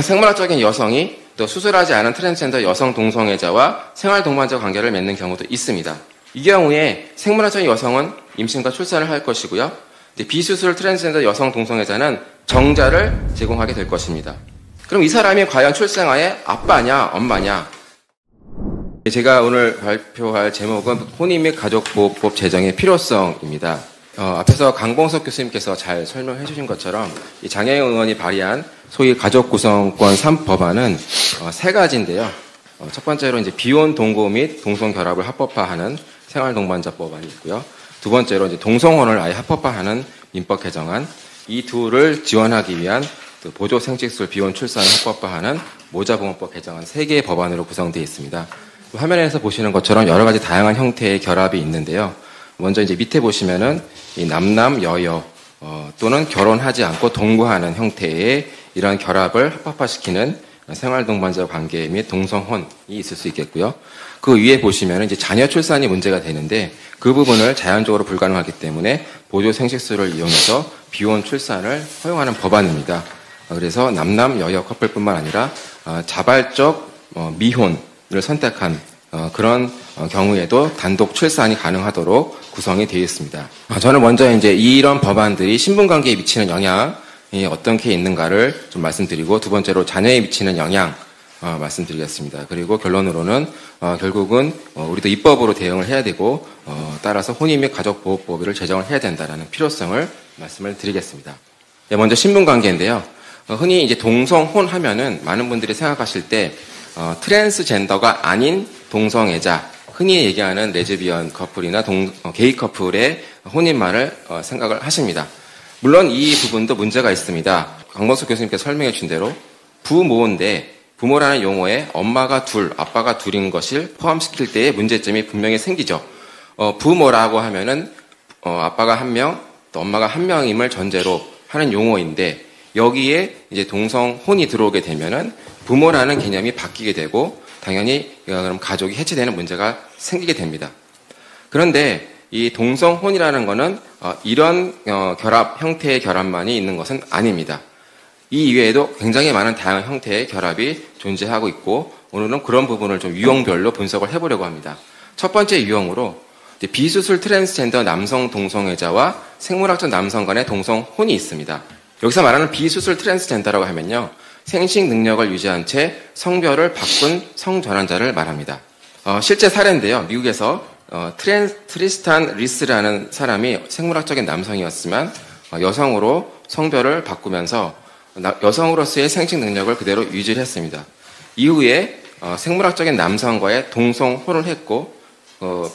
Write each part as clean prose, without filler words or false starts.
생물학적인 여성이 또 수술하지 않은 트랜스젠더 여성 동성애자와 생활동반자 관계를 맺는 경우도 있습니다. 이 경우에 생물학적인 여성은 임신과 출산을 할 것이고요. 비수술 트랜스젠더 여성 동성애자는 정자를 제공하게 될 것입니다. 그럼 이 사람이 과연 출생아의 아빠냐 엄마냐? 제가 오늘 발표할 제목은 혼인 및 가족보호법 제정의 필요성입니다. 앞에서 강봉석 교수님께서 잘 설명해 주신 것처럼 이 장혜영 의원이 발의한 소위 가족구성권 3법안은 세 가지인데요. 첫 번째로 이제 비혼 동거 및 동성 결합을 합법화하는 생활동반자법안이 있고요. 두 번째로 이제 동성혼을 아예 합법화하는 민법 개정안, 이 둘을 지원하기 위한 보조 생식술 비혼 출산을 합법화하는 모자보호법 개정안 3개의 법안으로 구성되어 있습니다. 화면에서 보시는 것처럼 여러 가지 다양한 형태의 결합이 있는데요. 먼저 이제 밑에 보시면은 이 남남 여여 또는 결혼하지 않고 동거하는 형태의 이런 결합을 합법화시키는 생활동반자 관계 및 동성혼이 있을 수 있겠고요. 그 위에 보시면은 이제 자녀 출산이 문제가 되는데 그 부분을 자연적으로 불가능하기 때문에 보조 생식술을 이용해서 비혼 출산을 허용하는 법안입니다. 그래서 남남 여여 커플뿐만 아니라 자발적 미혼을 선택한 그런 경우에도 단독 출산이 가능하도록 구성이 되어 있습니다. 저는 먼저 이제 이런 법안들이 신분관계에 미치는 영향이 어떻게 있는가를 좀 말씀드리고, 두 번째로 자녀에 미치는 영향 말씀드리겠습니다. 그리고 결론으로는 결국은 우리도 입법으로 대응을 해야 되고 따라서 혼인 및 가족보호법을 제정을 해야 된다는 필요성을 말씀을 드리겠습니다. 네, 먼저 신분관계인데요. 흔히 이제 동성혼 하면은 많은 분들이 생각하실 때 트랜스젠더가 아닌 동성애자, 흔히 얘기하는 레즈비언 커플이나 게이 커플의 혼인만을 생각을 하십니다. 물론 이 부분도 문제가 있습니다. 강범수 교수님께서 설명해 준 대로 부모인데 부모라는 용어에 엄마가 둘, 아빠가 둘인 것을 포함시킬 때의 문제점이 분명히 생기죠. 부모라고 하면은 아빠가 한 명, 또 엄마가 한 명임을 전제로 하는 용어인데 여기에 이제 동성혼이 들어오게 되면은 부모라는 개념이 바뀌게 되고 당연히 그럼 가족이 해체되는 문제가 생기게 됩니다. 그런데 이 동성혼이라는 것은 이런 결합 형태의 결합만이 있는 것은 아닙니다. 이 이외에도 굉장히 많은 다양한 형태의 결합이 존재하고 있고 오늘은 그런 부분을 좀 유형별로 분석을 해보려고 합니다. 첫 번째 유형으로 비수술 트랜스젠더 남성 동성애자와 생물학적 남성 간의 동성혼이 있습니다. 여기서 말하는 비수술 트랜스젠더라고 하면요, 생식 능력을 유지한 채 성별을 바꾼 성전환자를 말합니다. 실제 사례인데요. 미국에서 트리스탄 리스라는 사람이 생물학적인 남성이었지만 여성으로 성별을 바꾸면서 여성으로서의 생식 능력을 그대로 유지를 했습니다. 이후에 생물학적인 남성과의 동성혼을 했고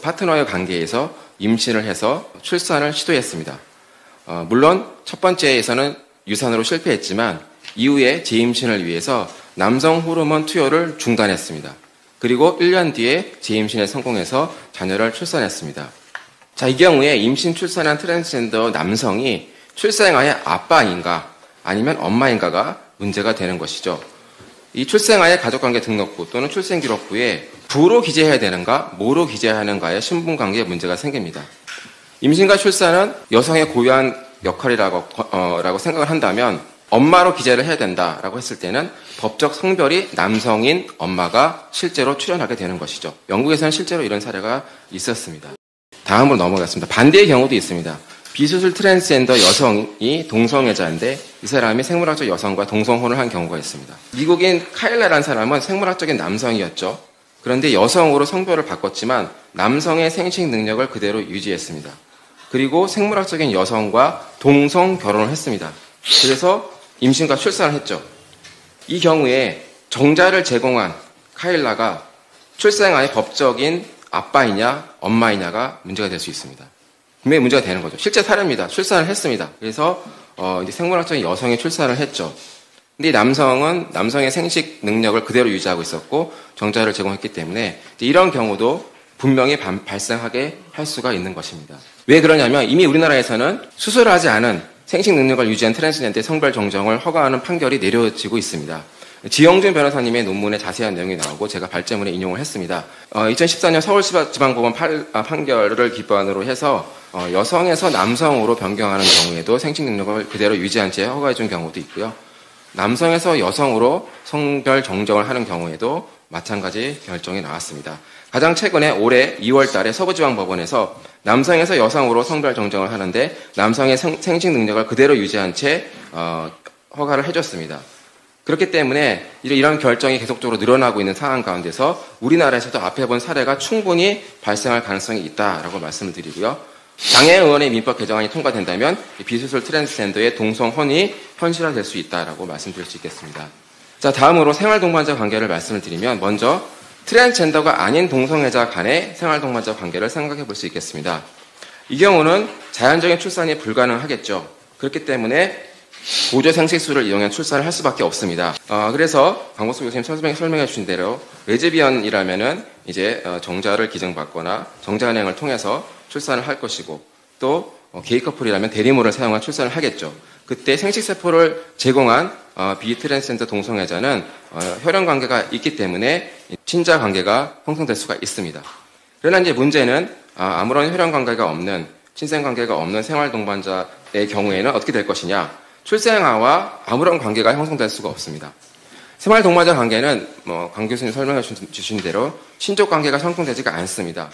파트너의 관계에서 임신을 해서 출산을 시도했습니다. 물론 첫 번째에서는 유산으로 실패했지만 이후에 재임신을 위해서 남성 호르몬 투여를 중단했습니다. 그리고 1년 뒤에 재임신에 성공해서 자녀를 출산했습니다. 자, 이 경우에 임신 출산한 트랜스젠더 남성이 출생아의 아빠인가 아니면 엄마인가가 문제가 되는 것이죠. 이 출생아의 가족관계 등록부 또는 출생기록부에 부로 기재해야 되는가 모로 기재해야 하는가의 신분관계에 문제가 생깁니다. 임신과 출산은 여성의 고유한 역할이라고 생각을 한다면 엄마로 기재를 해야 된다라고 했을 때는 법적 성별이 남성인 엄마가 실제로 출연하게 되는 것이죠. 영국에서는 실제로 이런 사례가 있었습니다. 다음으로 넘어가겠습니다. 반대의 경우도 있습니다. 비수술 트랜스젠더 여성이 동성애자인데 이 사람이 생물학적 여성과 동성혼을 한 경우가 있습니다. 미국인 카일라라는 사람은 생물학적인 남성이었죠. 그런데 여성으로 성별을 바꿨지만 남성의 생식 능력을 그대로 유지했습니다. 그리고 생물학적인 여성과 동성 결혼을 했습니다. 그래서 임신과 출산을 했죠. 이 경우에 정자를 제공한 카일라가 출생아의 법적인 아빠이냐 엄마이냐가 문제가 될 수 있습니다. 분명히 문제가 되는 거죠. 실제 사례입니다. 출산을 했습니다. 그래서 이제 생물학적인 여성이 출산을 했죠. 근데 이 남성은 남성의 생식 능력을 그대로 유지하고 있었고 정자를 제공했기 때문에 이런 경우도 분명히 발생하게 할 수가 있는 것입니다. 왜 그러냐면 이미 우리나라에서는 수술하지 않은 생식 능력을 유지한 트랜스젠더의 성별 정정을 허가하는 판결이 내려지고 있습니다. 지영준 변호사님의 논문에 자세한 내용이 나오고 제가 발제문에 인용을 했습니다. 2014년 서울지방법원 판결을 기반으로 해서 여성에서 남성으로 변경하는 경우에도 생식 능력을 그대로 유지한 채 허가해 준 경우도 있고요. 남성에서 여성으로 성별 정정을 하는 경우에도 마찬가지 결정이 나왔습니다. 가장 최근에 올해 2월 달에 서부지방법원에서 남성에서 여성으로 성별 정정을 하는데 남성의 생식 능력을 그대로 유지한 채 허가를 해줬습니다. 그렇기 때문에 이런 결정이 계속적으로 늘어나고 있는 상황 가운데서 우리나라에서도 앞에 본 사례가 충분히 발생할 가능성이 있다라고 말씀을 드리고요. 장애인 의원의 민법 개정안이 통과된다면 비수술 트랜스젠더의 동성혼이 현실화될 수 있다라고 말씀드릴 수 있겠습니다. 자, 다음으로 생활동반자 관계를 말씀을 드리면 먼저 트랜스젠더가 아닌 동성애자 간의 생활동반자 관계를 생각해 볼 수 있겠습니다. 이 경우는 자연적인 출산이 불가능하겠죠. 그렇기 때문에 보조 생식수를 이용한 출산을 할 수밖에 없습니다. 그래서 강복수 교수님 설명해 주신 대로 레즈비언이라면은 이제 정자를 기증받거나 정자은행을 통해서 출산을 할 것이고 또 게이 커플이라면 대리모를 사용한 출산을 하겠죠. 그때 생식세포를 제공한 비트랜스젠더 동성애자는 혈연 관계가 있기 때문에 친자 관계가 형성될 수가 있습니다. 그러나 이제 문제는 아무런 혈연 관계가 없는 친생 관계가 없는 생활 동반자의 경우에는 어떻게 될 것이냐? 출생아와 아무런 관계가 형성될 수가 없습니다. 생활 동반자 관계는 강 교수님 설명해 주신 대로 친족 관계가 형성되지가 않습니다.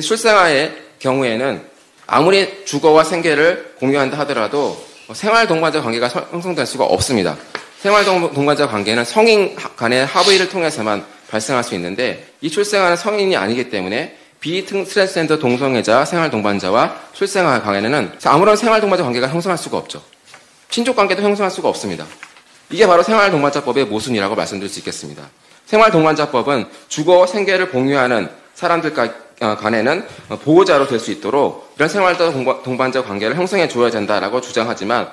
출생아의 경우에는 아무리 주거와 생계를 공유한다 하더라도 생활 동반자 관계가 형성될 수가 없습니다. 생활 동반자 관계는 성인 간의 합의를 통해서만 발생할 수 있는데 이 출생아는 성인이 아니기 때문에 비트랜스젠더 동성애자 생활 동반자와 출생아 간에는 아무런 생활 동반자 관계가 형성할 수가 없죠. 친족 관계도 형성할 수가 없습니다. 이게 바로 생활 동반자법의 모순이라고 말씀드릴 수 있겠습니다. 생활 동반자법은 주거 생계를 공유하는 사람들 간에는 보호자로 될 수 있도록 이런 생활 동반자 관계를 형성해 줘야 된다라고 주장하지만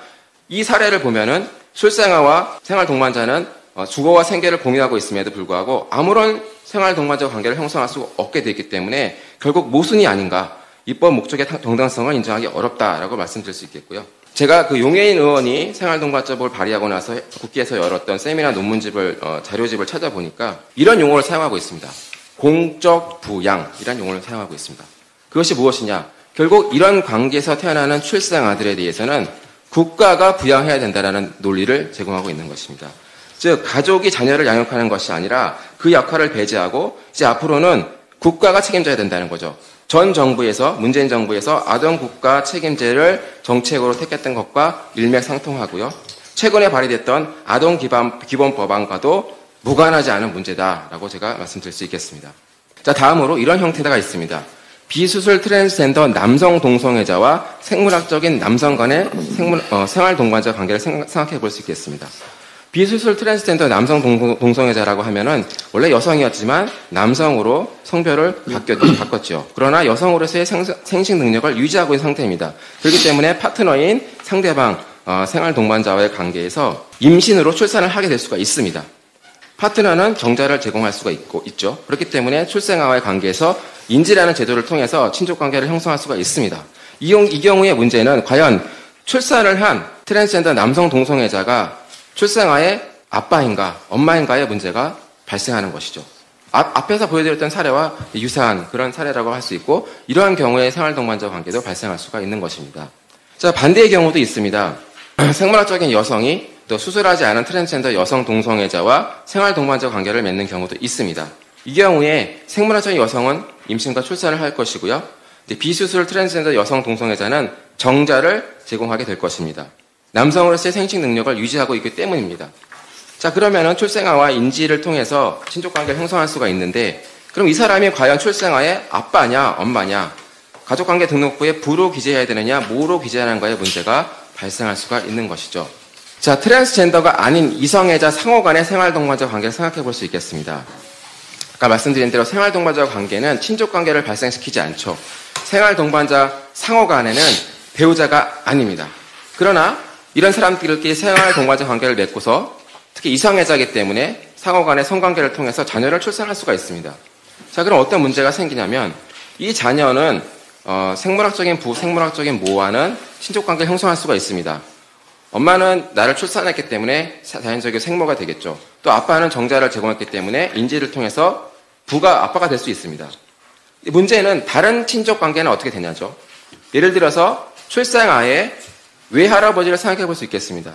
이 사례를 보면은 출생아와 생활 동반자는 주거와 생계를 공유하고 있음에도 불구하고 아무런 생활 동반자 관계를 형성할 수 없게 되기 때문에 결국 모순이 아닌가, 입법 목적의 정당성을 인정하기 어렵다라고 말씀드릴 수 있겠고요. 제가 그 용해인 의원이 생활동반자법을 발의하고 나서 국회에서 열었던 세미나 논문집을 자료집을 찾아보니까 이런 용어를 사용하고 있습니다. 공적 부양이라는 용어를 사용하고 있습니다. 그것이 무엇이냐? 결국 이런 관계에서 태어나는 출생아들에 대해서는 국가가 부양해야 된다는 논리를 제공하고 있는 것입니다. 즉 가족이 자녀를 양육하는 것이 아니라 그 역할을 배제하고 이제 앞으로는 국가가 책임져야 된다는 거죠. 전 정부에서 문재인 정부에서 아동국가 책임제를 정책으로 택했던 것과 일맥상통하고요. 최근에 발의됐던 아동기본법안과도 무관하지 않은 문제다라고 제가 말씀드릴 수 있겠습니다. 자, 다음으로 이런 형태가 있습니다. 비수술 트랜스젠더 남성 동성애자와 생물학적인 남성 간의 생활 동반자 관계를 생각해 볼 수 있겠습니다. 비수술 트랜스젠더 남성 동성애자라고 하면은 원래 여성이었지만 남성으로 성별을 바꿨죠. 그러나 여성으로서의 생식 능력을 유지하고 있는 상태입니다. 그렇기 때문에 파트너인 상대방 생활 동반자와의 관계에서 임신으로 출산을 하게 될 수가 있습니다. 파트너는 정자를 제공할 수가 있죠. 그렇기 때문에 출생아와의 관계에서 인지라는 제도를 통해서 친족 관계를 형성할 수가 있습니다. 이 경우의 문제는 과연 출산을 한 트랜스젠더 남성 동성애자가 출생아의 아빠인가 엄마인가의 문제가 발생하는 것이죠. 앞에서 보여드렸던 사례와 유사한 그런 사례라고 할 수 있고 이러한 경우에 생활동반자 관계도 발생할 수가 있는 것입니다. 자, 반대의 경우도 있습니다. 생물학적인 여성이 또 수술하지 않은 트랜스젠더 여성 동성애자와 생활동반자 관계를 맺는 경우도 있습니다. 이 경우에 생물학적인 여성은 임신과 출산을 할 것이고요. 비수술 트랜스젠더 여성 동성애자는 정자를 제공하게 될 것입니다. 남성으로서의 생식 능력을 유지하고 있기 때문입니다. 자, 그러면은 출생아와 인지를 통해서 친족관계를 형성할 수가 있는데 그럼 이 사람이 과연 출생아의 아빠냐 엄마냐 가족관계 등록부에 부로 기재해야 되느냐 모로 기재하는가의 문제가 발생할 수가 있는 것이죠. 자, 트랜스젠더가 아닌 이성애자 상호 간의 생활동반자 관계를 생각해 볼 수 있겠습니다. 아까 말씀드린 대로 생활동반자 관계는 친족관계를 발생시키지 않죠. 생활동반자 상호 간에는 배우자가 아닙니다. 그러나 이런 사람들끼리 생활동반자 관계를 맺고서 특히 이성애자이기 때문에 상호 간의 성관계를 통해서 자녀를 출산할 수가 있습니다. 자, 그럼 어떤 문제가 생기냐면 이 자녀는 생물학적인 부, 생물학적인 모와는 친족관계를 형성할 수가 있습니다. 엄마는 나를 출산했기 때문에 자연적인 생모가 되겠죠. 또 아빠는 정자를 제공했기 때문에 인지를 통해서 부가 아빠가 될 수 있습니다. 문제는 다른 친족관계는 어떻게 되냐죠. 예를 들어서 출생아의 외할아버지를 생각해 볼 수 있겠습니다.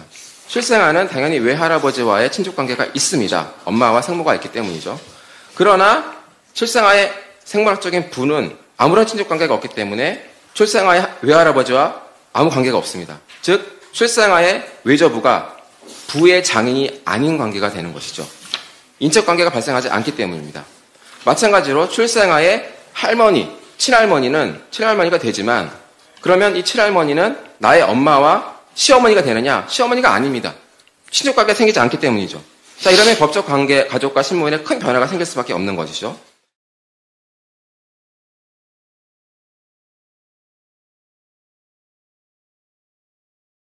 출생아는 당연히 외할아버지와의 친족관계가 있습니다. 엄마와 생모가 있기 때문이죠. 그러나 출생아의 생물학적인 부는 아무런 친족관계가 없기 때문에 출생아의 외할아버지와 아무 관계가 없습니다. 즉 출생아의 외조부가 부의 장인이 아닌 관계가 되는 것이죠. 인척관계가 발생하지 않기 때문입니다. 마찬가지로 출생아의 할머니, 친할머니가 되지만 그러면 이 친할머니는 나의 엄마와 시어머니가 되느냐? 시어머니가 아닙니다. 친족관계가 생기지 않기 때문이죠. 자, 이러면 법적 관계, 가족과 신분에 큰 변화가 생길 수밖에 없는 것이죠.